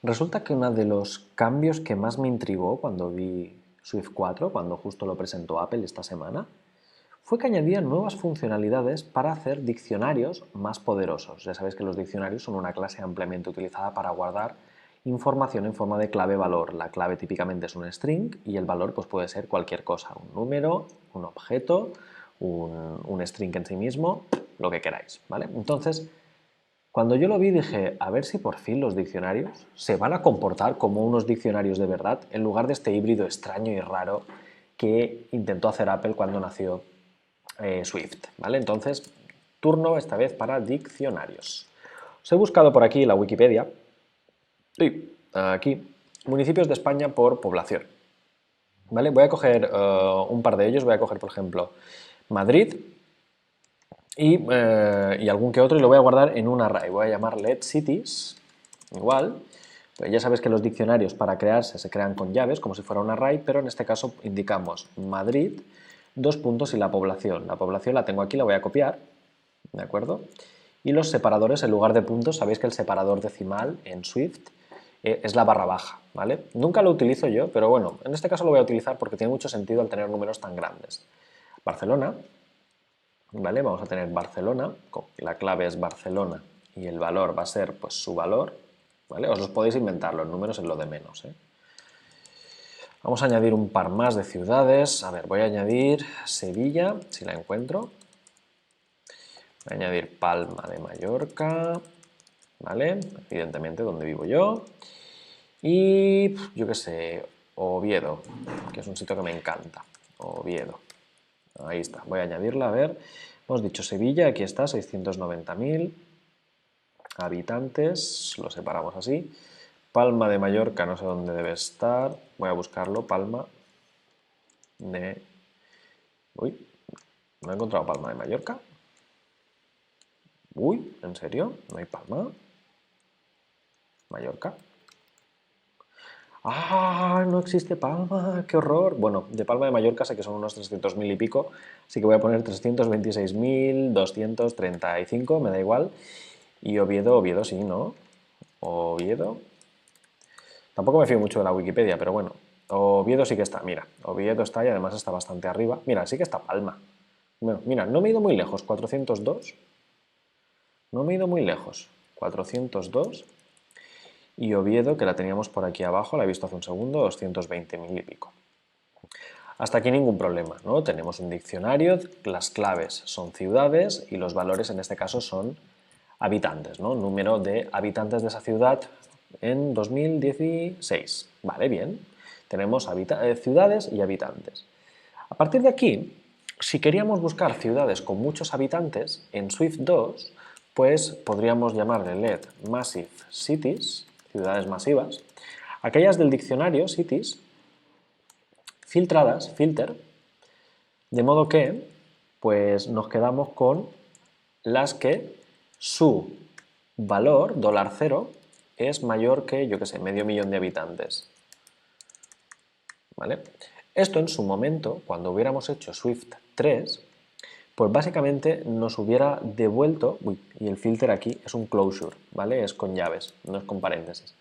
Resulta que uno de los cambios que más me intrigó cuando vi Swift 4, cuando justo lo presentó Apple esta semana, fue que añadían nuevas funcionalidades para hacer diccionarios más poderosos. Ya sabéis que los diccionarios son una clase ampliamente utilizada para guardar información en forma de clave-valor. La clave típicamente es un string y el valor pues, puede ser cualquier cosa, un número, un objeto, un string en sí mismo, lo que queráis, ¿vale? Entonces, cuando yo lo vi dije, a ver si por fin los diccionarios se van a comportar como unos diccionarios de verdad, en lugar de este híbrido extraño y raro que intentó hacer Apple cuando nació Swift, ¿vale? Entonces, turno esta vez para diccionarios. Os he buscado por aquí la Wikipedia. Sí, aquí, municipios de España por población. ¿Vale? Voy a coger un par de ellos. Voy a coger, por ejemplo, Madrid y algún que otro y lo voy a guardar en un array. Voy a llamar let cities, igual. Pues ya sabes que los diccionarios para crearse se crean con llaves, como si fuera un array, pero en este caso indicamos Madrid, dos puntos y la población. La población la tengo aquí, la voy a copiar, ¿de acuerdo? Y los separadores, en lugar de puntos, sabéis que el separador decimal en Swift es la barra baja, ¿vale? Nunca lo utilizo yo, pero bueno, en este caso lo voy a utilizar porque tiene mucho sentido al tener números tan grandes. Barcelona, ¿vale? Vamos a tener Barcelona, la clave es Barcelona y el valor va a ser pues su valor, ¿vale? Os los podéis inventar, los números es lo de menos, ¿eh? Vamos a añadir un par más de ciudades. A ver, voy a añadir Sevilla, si la encuentro. Voy a añadir Palma de Mallorca, ¿vale? Evidentemente donde vivo yo. Y yo qué sé, Oviedo, que es un sitio que me encanta. Oviedo. Ahí está, voy a añadirla, a ver. Hemos dicho Sevilla, aquí está, 690.000 habitantes, lo separamos así. Palma de Mallorca, no sé dónde debe estar, voy a buscarlo, Palma de... Uy, no he encontrado Palma de Mallorca. Uy, ¿en serio? ¿No hay Palma? Mallorca. ¡Ah! No existe Palma, qué horror. Bueno, de Palma de Mallorca sé que son unos 300.000 y pico, así que voy a poner 326.235, me da igual. Y Oviedo, Oviedo sí, ¿no? Oviedo. Tampoco me fío mucho de la Wikipedia, pero bueno. Oviedo sí que está, mira. Oviedo está y además está bastante arriba. Mira, sí que está Palma. Bueno, mira, no me he ido muy lejos, 402. No me he ido muy lejos, 402. Y Oviedo, que la teníamos por aquí abajo, la he visto hace un segundo, 220.000 y pico. Hasta aquí ningún problema, ¿no? Tenemos un diccionario, las claves son ciudades y los valores en este caso son habitantes, ¿no? Número de habitantes de esa ciudad en 2016. Vale, bien. Tenemos ciudades y habitantes. A partir de aquí, si queríamos buscar ciudades con muchos habitantes, en Swift 2, pues podríamos llamarle let massive cities, ciudades masivas. Aquellas del diccionario, cities, filtradas, filter, de modo que pues nos quedamos con las que su valor, $0, es mayor que, yo qué sé, medio millón de habitantes. ¿Vale? Esto en su momento, cuando hubiéramos hecho Swift 3, pues básicamente nos hubiera devuelto, uy, y el filter aquí es un closure, ¿vale? Es con llaves, no es con paréntesis.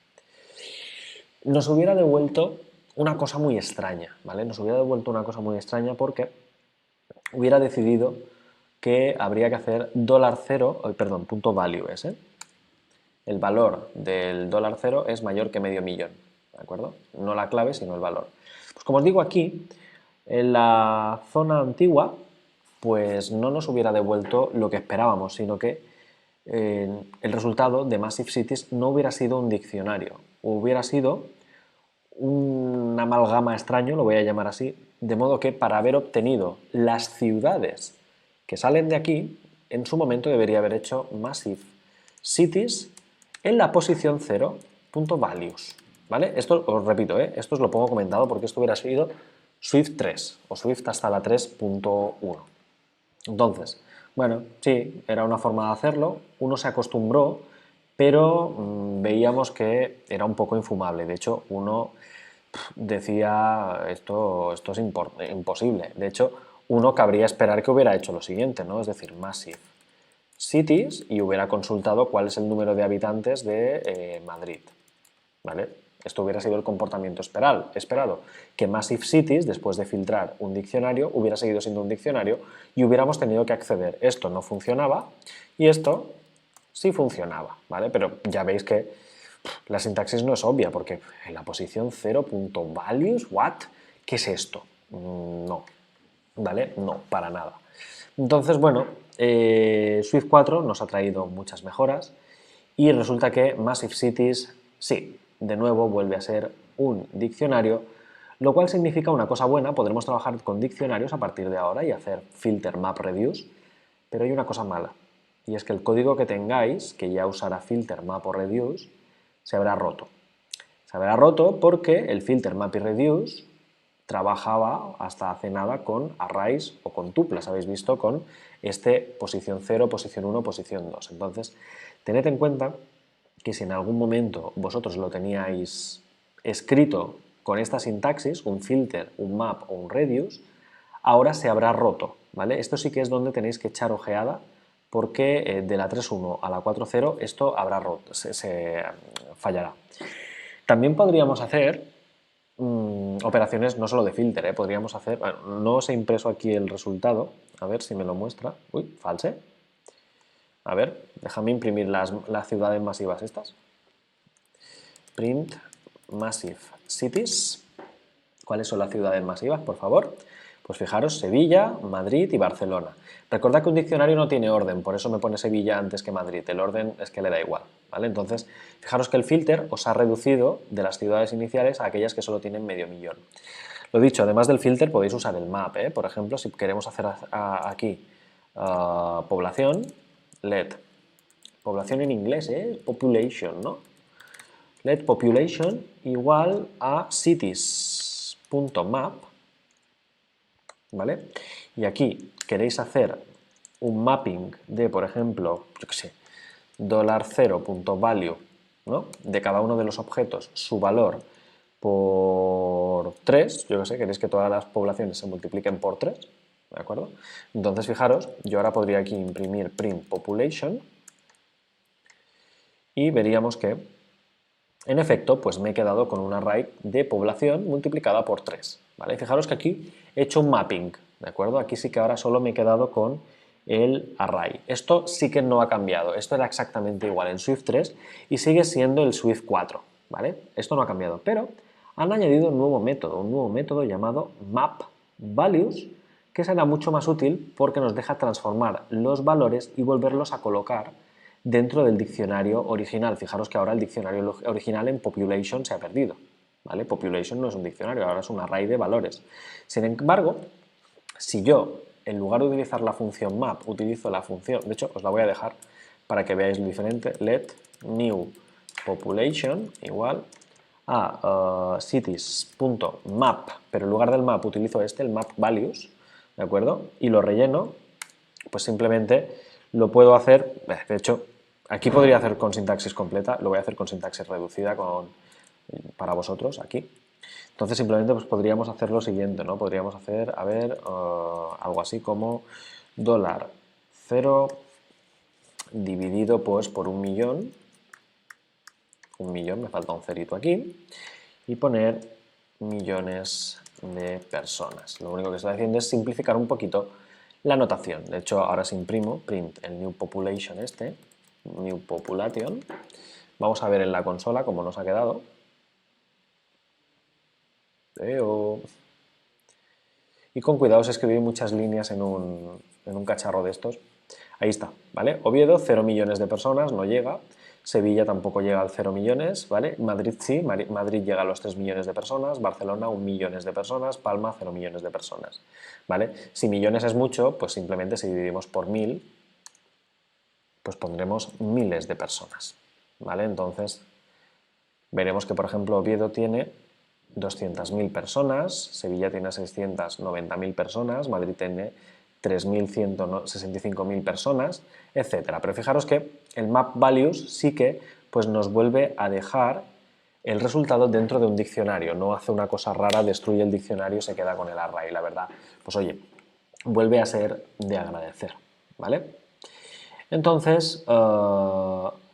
Nos hubiera devuelto una cosa muy extraña, ¿vale? Nos hubiera devuelto una cosa muy extraña porque hubiera decidido que habría que hacer $0, perdón, punto value ese. El valor del $0 es mayor que medio millón, ¿de acuerdo? No la clave, sino el valor. Pues como os digo aquí, en la zona antigua, pues no nos hubiera devuelto lo que esperábamos, sino que el resultado de Massive Cities no hubiera sido un diccionario, hubiera sido un amalgama extraño, lo voy a llamar así, de modo que para haber obtenido las ciudades que salen de aquí, en su momento debería haber hecho Massive Cities en la posición 0.values, ¿vale? Esto os repito, esto os lo pongo comentado porque esto hubiera sido Swift 3 o Swift hasta la 3.1. Entonces, bueno, sí, era una forma de hacerlo, uno se acostumbró, pero veíamos que era un poco infumable. De hecho, uno decía, esto es imposible. De hecho, uno cabría esperar que hubiera hecho lo siguiente, ¿no? Es decir, Massive Cities y hubiera consultado cuál es el número de habitantes de Madrid. ¿vale? Esto hubiera sido el comportamiento esperado, que Massive Cities, después de filtrar un diccionario, hubiera seguido siendo un diccionario y hubiéramos tenido que acceder. Esto no funcionaba y esto sí funcionaba, ¿vale? Pero ya veis que la sintaxis no es obvia, porque en la posición 0.values, ¿what? ¿Qué es esto? No, ¿vale? No, para nada. Entonces, bueno, Swift 4 nos ha traído muchas mejoras y resulta que Massive Cities, sí, de nuevo vuelve a ser un diccionario, lo cual significa una cosa buena, podremos trabajar con diccionarios a partir de ahora y hacer filter map reduce, pero hay una cosa mala, y es que el código que tengáis, que ya usará filter map o reduce, se habrá roto. Se habrá roto porque el filter map y reduce trabajaba hasta hace nada con arrays o con tuplas, habéis visto, con este posición 0, posición 1, posición 2. Entonces, tened en cuenta que si en algún momento vosotros lo teníais escrito con esta sintaxis, un filter, un map o un reduce, ahora se habrá roto, ¿vale? Esto sí que es donde tenéis que echar ojeada porque de la 3.1 a la 4.0 esto habrá roto, se fallará. También podríamos hacer operaciones no solo de filter, podríamos hacer, bueno, no os he impreso aquí el resultado, a ver si me lo muestra. Uy, false. A ver, déjame imprimir las ciudades masivas estas. Print Massive Cities. ¿Cuáles son las ciudades masivas, por favor? Pues fijaros, Sevilla, Madrid y Barcelona. Recordad que un diccionario no tiene orden, por eso me pone Sevilla antes que Madrid. El orden es que le da igual, ¿vale? Entonces, fijaros que el filter os ha reducido de las ciudades iniciales a aquellas que solo tienen medio millón. Lo dicho, además del filter podéis usar el map, ¿eh? Por ejemplo, si queremos hacer aquí población, let, población en inglés, ¿eh? Population, ¿no? Let population igual a cities.map, ¿vale? Y aquí queréis hacer un mapping de, por ejemplo, yo qué sé, $0.value, ¿no? De cada uno de los objetos, su valor por 3, yo qué sé, queréis que todas las poblaciones se multipliquen por 3, ¿de acuerdo? Entonces, fijaros, yo ahora podría aquí imprimir print population y veríamos que, en efecto, pues me he quedado con un array de población multiplicada por 3, ¿vale? Fijaros que aquí he hecho un mapping, ¿de acuerdo? Aquí sí que ahora solo me he quedado con el array. Esto sí que no ha cambiado, esto era exactamente igual en Swift 3 y sigue siendo el Swift 4, ¿vale? Esto no ha cambiado, pero han añadido un nuevo método llamado mapValues, que será mucho más útil porque nos deja transformar los valores y volverlos a colocar dentro del diccionario original. Fijaros que ahora el diccionario original en population se ha perdido, ¿vale? Population no es un diccionario, ahora es un array de valores. Sin embargo, si yo, en lugar de utilizar la función map, utilizo la función, de hecho, os la voy a dejar para que veáis lo diferente, let new population igual a cities.map, pero en lugar del map utilizo el map values, ¿de acuerdo? Y lo relleno, pues simplemente lo puedo hacer, de hecho, aquí podría hacer con sintaxis completa, lo voy a hacer con sintaxis reducida para vosotros aquí. Entonces simplemente pues podríamos hacer lo siguiente, ¿no? Podríamos hacer, a ver, algo así como $0 dividido pues por un millón, me falta un cerito aquí, y poner millones de personas. Lo único que estoy haciendo es simplificar un poquito la notación. De hecho, ahora si imprimo, print el new population new population, vamos a ver en la consola cómo nos ha quedado. Y con cuidado si escribir muchas líneas en un cacharro de estos. Ahí está, ¿vale? Oviedo, 0 millones de personas, no llega. Sevilla tampoco llega al 0 millones, ¿vale? Madrid sí, Madrid llega a los 3 millones de personas, Barcelona 1 millones de personas, Palma 0 millones de personas, ¿vale? Si millones es mucho, pues simplemente si dividimos por 1000, pues pondremos miles de personas, ¿vale? Entonces, veremos que, por ejemplo, Oviedo tiene 200.000 personas, Sevilla tiene 690.000 personas, Madrid tiene 3.165.000 personas, etc. Pero fijaros que el map values sí que pues, nos vuelve a dejar el resultado dentro de un diccionario, no hace una cosa rara, destruye el diccionario y se queda con el array, la verdad. Pues oye, vuelve a ser de agradecer, ¿vale? Entonces,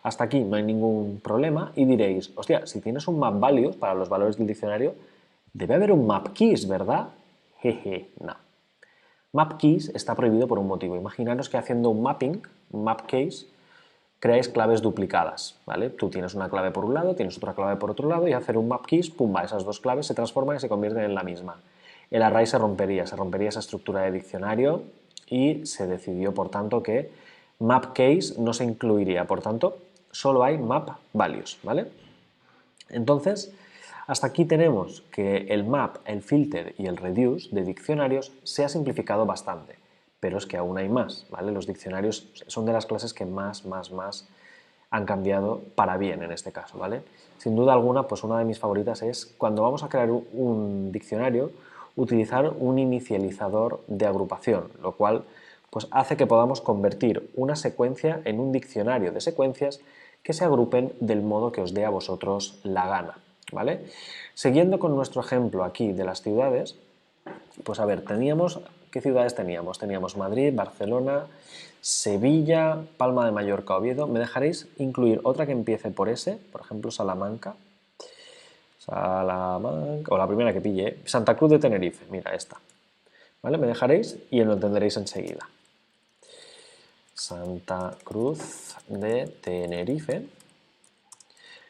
hasta aquí no hay ningún problema y diréis, hostia, si tienes un map values para los valores del diccionario, debe haber un map keys, ¿verdad? Jeje, no. Map keys está prohibido por un motivo. Imaginaros que haciendo un mapping, un map case, creáis claves duplicadas, ¿vale? Tú tienes una clave por un lado, tienes otra clave por otro lado y hacer un map keys, pumba, esas dos claves se transforman y se convierten en la misma. El array se rompería esa estructura de diccionario y se decidió, por tanto, que map case no se incluiría, por tanto, solo hay map values, ¿vale? Entonces, hasta aquí tenemos que el map, el filter y el reduce de diccionarios se ha simplificado bastante, pero es que aún hay más, ¿vale? Los diccionarios son de las clases que más han cambiado para bien en este caso, ¿vale? Sin duda alguna, pues una de mis favoritas es cuando vamos a crear un diccionario, utilizar un inicializador de agrupación, lo cual pues hace que podamos convertir una secuencia en un diccionario de secuencias que se agrupen del modo que os dé a vosotros la gana, ¿vale? Siguiendo con nuestro ejemplo aquí de las ciudades, pues a ver, ¿qué ciudades teníamos? Teníamos Madrid, Barcelona, Sevilla, Palma de Mallorca, Oviedo. ¿Me dejaréis incluir otra que empiece por S? Por ejemplo, Salamanca. Salamanca, o la primera que pille, Santa Cruz de Tenerife, mira esta. ¿Vale? Me dejaréis y lo entenderéis enseguida. Santa Cruz de Tenerife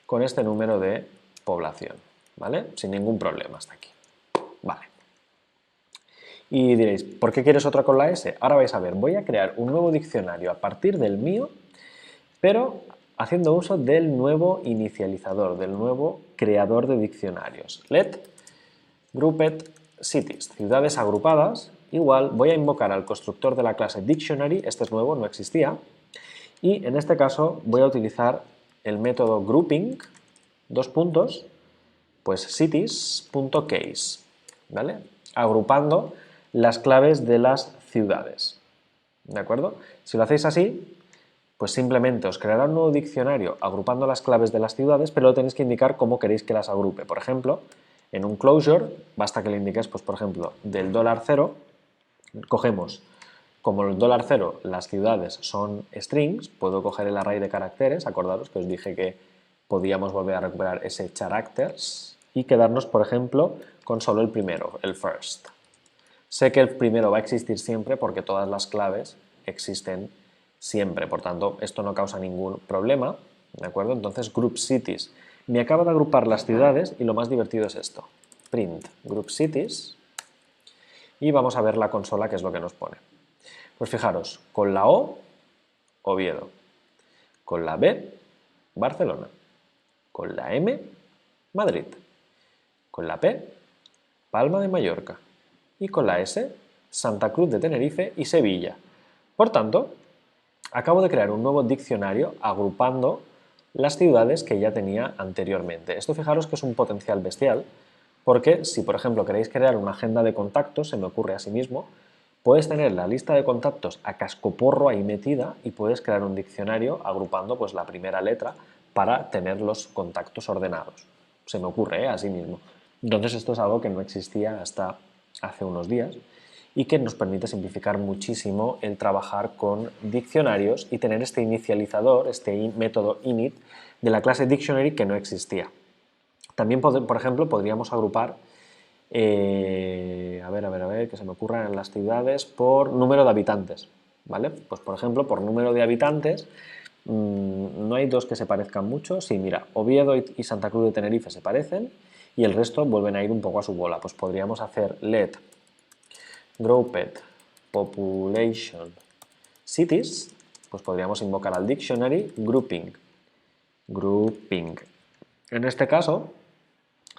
con este número de población, ¿vale? Sin ningún problema hasta aquí. Vale. Y diréis, ¿por qué quieres otra con la S? Ahora vais a ver, voy a crear un nuevo diccionario a partir del mío, pero haciendo uso del nuevo inicializador, del nuevo creador de diccionarios. Let grouped cities, ciudades agrupadas. Igual voy a invocar al constructor de la clase dictionary, este es nuevo, no existía, y en este caso voy a utilizar el método grouping, pues cities.case, ¿vale? Agrupando las claves de las ciudades, ¿de acuerdo? Si lo hacéis así, pues simplemente os creará un nuevo diccionario agrupando las claves de las ciudades, pero tenéis que indicar cómo queréis que las agrupe. Por ejemplo, en un closure, basta que le indiques, pues por ejemplo, del $0, cogemos, como el $0 las ciudades son strings, puedo coger el array de caracteres, acordaros que os dije que podíamos volver a recuperar ese characters y quedarnos, por ejemplo, con solo el primero, el first. Sé que el primero va a existir siempre porque todas las claves existen siempre, por tanto, esto no causa ningún problema, ¿de acuerdo? Entonces, group cities. Me acaba de agrupar las ciudades y lo más divertido es esto. Print group cities y vamos a ver la consola, que es lo que nos pone. Pues fijaros, con la O, Oviedo, con la B, Barcelona, con la M, Madrid, con la P, Palma de Mallorca y con la S, Santa Cruz de Tenerife y Sevilla. Por tanto, acabo de crear un nuevo diccionario agrupando las ciudades que ya tenía anteriormente. Esto fijaros que es un potencial bestial, porque si por ejemplo queréis crear una agenda de contactos, se me ocurre a sí mismo, puedes tener la lista de contactos a cascoporro ahí metida y puedes crear un diccionario agrupando pues la primera letra para tener los contactos ordenados. Se me ocurre, a sí mismo. Entonces esto es algo que no existía hasta hace unos días y que nos permite simplificar muchísimo el trabajar con diccionarios y tener este inicializador, este método init de la clase dictionary que no existía. También, por ejemplo, podríamos agrupar, a ver, que se me ocurran en las ciudades por número de habitantes, ¿vale? Pues por ejemplo, por número de habitantes, no hay dos que se parezcan mucho. Sí, mira, Oviedo y Santa Cruz de Tenerife se parecen y el resto vuelven a ir un poco a su bola. Pues podríamos hacer let grouped population cities, pues podríamos invocar al dictionary grouping. En este caso,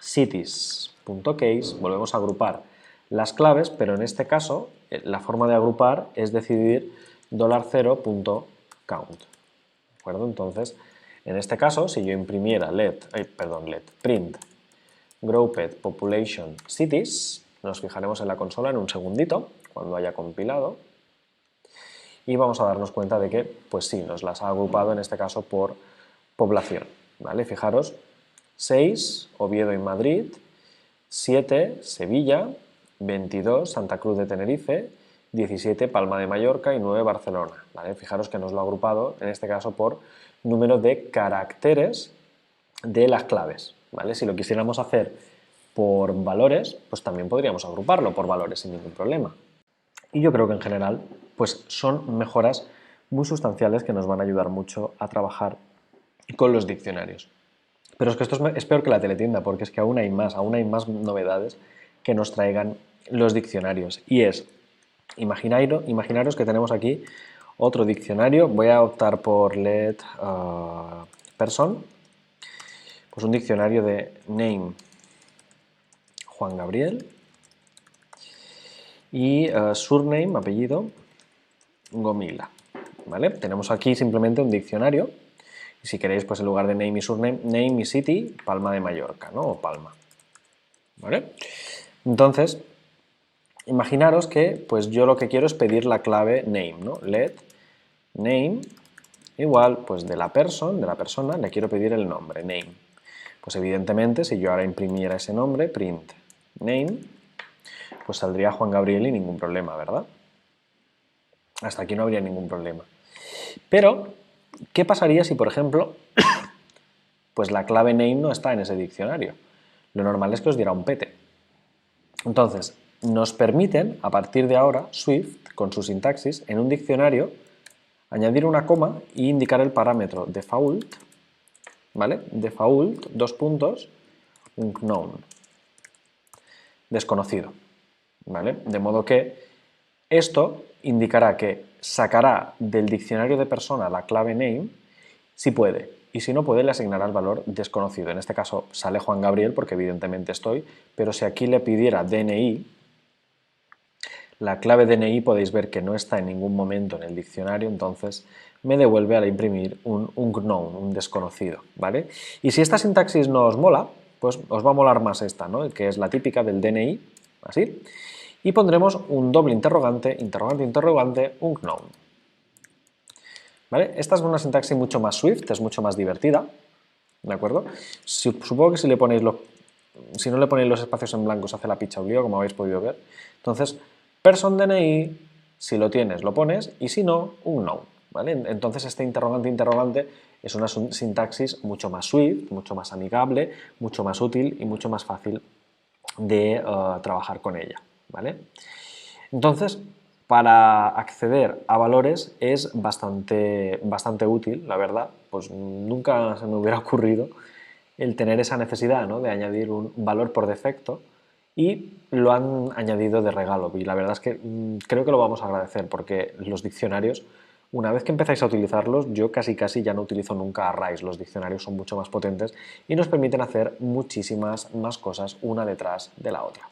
cities.case, volvemos a agrupar las claves, pero en este caso la forma de agrupar es decidir $0.count. ¿De acuerdo? Entonces, en este caso, si yo imprimiera print grouped population cities, nos fijaremos en la consola en un segundito, cuando haya compilado, y vamos a darnos cuenta de que, pues sí, nos las ha agrupado en este caso por población, ¿vale? Fijaros, 6, Oviedo y Madrid, 7, Sevilla, 22, Santa Cruz de Tenerife, 17, Palma de Mallorca y 9, Barcelona, ¿vale? Fijaros que nos lo ha agrupado, en este caso, por número de caracteres de las claves, ¿vale? Si lo quisiéramos hacer por valores, pues también podríamos agruparlo por valores sin ningún problema. Y yo creo que en general, pues son mejoras muy sustanciales que nos van a ayudar mucho a trabajar con los diccionarios. Pero es que esto es peor que la teletienda, porque es que aún hay más novedades que nos traigan los diccionarios. Y es, imaginaros que tenemos aquí otro diccionario, voy a optar por let person, pues un diccionario de name Juan Gabriel y surname, apellido, Gomila. ¿Vale? Tenemos aquí simplemente un diccionario y si queréis, pues en lugar de name y surname, name y city, Palma de Mallorca, ¿no? O Palma. ¿Vale? Entonces, imaginaros que pues yo lo que quiero es pedir la clave name, ¿no? Let name igual, pues de la persona, le quiero pedir el nombre, name. Pues evidentemente, si yo ahora imprimiera ese nombre, print name, pues saldría Juan Gabriel y ningún problema, ¿verdad? Hasta aquí no habría ningún problema. Pero, ¿qué pasaría si, por ejemplo, pues la clave name no está en ese diccionario? Lo normal es que os diera un pete. Entonces, nos permiten, a partir de ahora, Swift, con su sintaxis, en un diccionario, añadir una coma e indicar el parámetro default, ¿vale? Default, dos puntos, unknown, desconocido, ¿vale? De modo que esto indicará que sacará del diccionario de persona la clave name si puede, y si no puede le asignará el valor desconocido. En este caso sale Juan Gabriel porque evidentemente estoy, pero si aquí le pidiera DNI, la clave DNI podéis ver que no está en ningún momento en el diccionario, entonces me devuelve al imprimir un unknown, un desconocido, ¿vale? Y si esta sintaxis no os mola, pues os va a molar más esta, ¿no? Que es la típica del DNI, así, y pondremos un doble interrogante, interrogante, interrogante, unknown. ¿Vale? Esta es una sintaxis mucho más Swift, es mucho más divertida, ¿de acuerdo? Supongo que si no le ponéis los espacios en blanco se hace la picha un lío, como habéis podido ver. Entonces, person DNI, si lo tienes, lo pones, y si no, unknown, ¿vale? Entonces este interrogante, interrogante es una sintaxis mucho más Swift, mucho más amigable, mucho más útil y mucho más fácil de trabajar con ella, ¿vale? Entonces, para acceder a valores es bastante útil, la verdad, pues nunca se me hubiera ocurrido el tener esa necesidad, ¿no?, de añadir un valor por defecto y lo han añadido de regalo y la verdad es que creo que lo vamos a agradecer porque los diccionarios, una vez que empezáis a utilizarlos, yo casi ya no utilizo nunca arrays, los diccionarios son mucho más potentes y nos permiten hacer muchísimas más cosas una detrás de la otra.